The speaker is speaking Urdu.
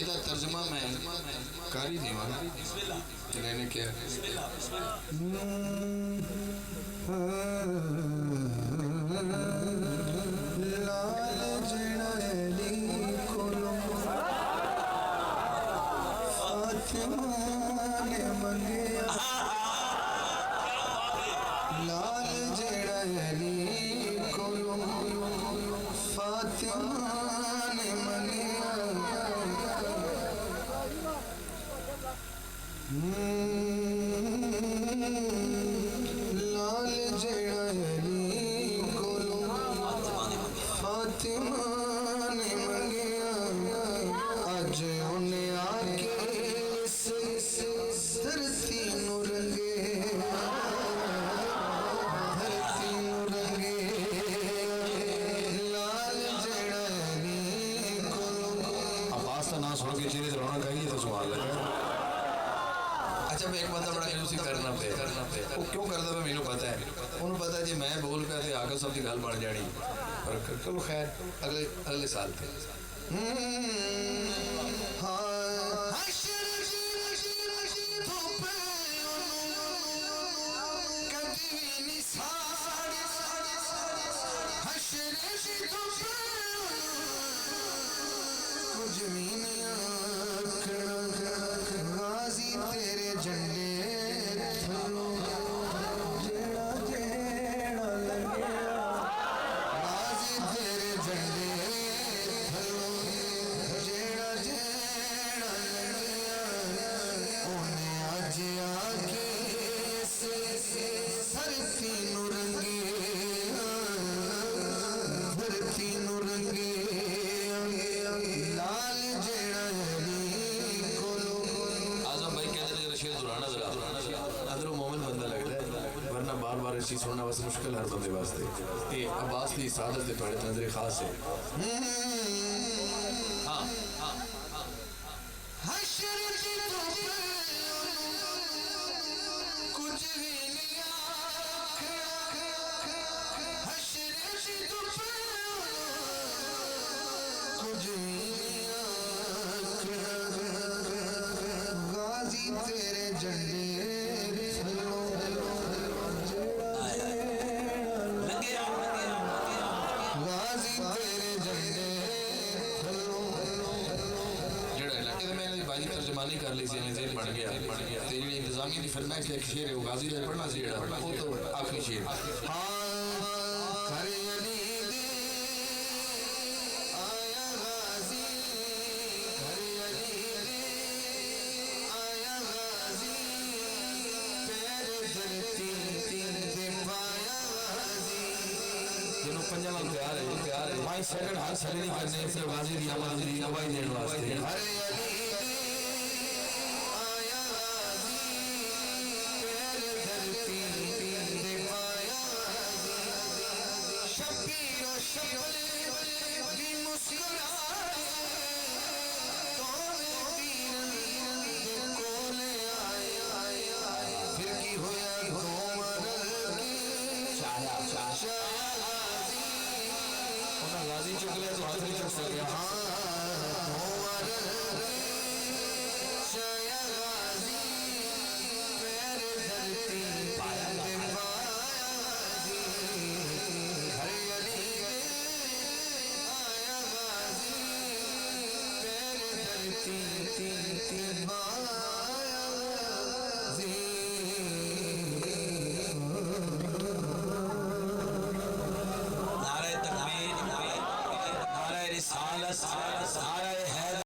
یہ ترجمہ میں کاری نہیں والا میں نے کیا لال جڑلی کھولو فاطمہ نے منگیا لال جڑلی کھولو فاطمہ نے منگیا لال جڑلی کھولو فاطمہ نے منگیا اج انہیں آکے دھرتی نو رنگے دھرتی نو رنگے لال جڑلی کھولو عباس کا نام سن کے چہرے سے رونا کہیں تو سوال لگا اچھا میں ایک بندہ بڑا یوسی کرنا پہ وہ کیوں کرتا ہے میں پتا ہے انہوں پتا ہے جی میں بول پہ تھے آقا صاحب کی گل بڑھ جانی اور چلو خیر اگلے سال تھے غازی تیرے جھنڈے تھلو جیڑا جیڑا لگیا غازی تیرے جھنڈے تھلو جیڑا جیڑا لگیا انہیں آج آکے دھرتی نو رنگے دھرتی نو رنگے لال جڑلی کھولو آزم بھائی کہتے ہیں رشید درانا ذرا اندروں مومن بندہ لگتا ہے ورنہ بار بار اس چیز سننا واسے مشکل ہر بندے واسطے یہ عباس کی سعادت دے پڑھے نظر خاص ہے حشر کی دھوپ کچھ بھی نہیں حشر کی دھوپ کچھ بھی غازی تیرے جھنڈے تھلو غازی تیرے جھنڈے تھلو جڑا علاقے میں نے بھائی ترجمانی کر لی سی ذہن بن گیا تیری انتظامی دی فرمائے کہ ایک شعر ہے وہ غازی نے پڑھنا سی جڑا وہ تو آخری شعر پنجابہ پیار ہے مائی سیکنڈ ہر سلیری کرنے سے غازی دی آمد دی گواہی دین واسطے ہر علی آیا غازی پیر دھرتی دے پایا شبیر و شبل بھی مسکرائے تونے پیر دے کولے آئے پھر کی ہویا گھومر کی چایا غازی چکلے تو ہاتھ نہیں چک سکے عمر شایا غازی پیر دھرتی پایا غازی ہر علی آیا غازی پیر دھرتی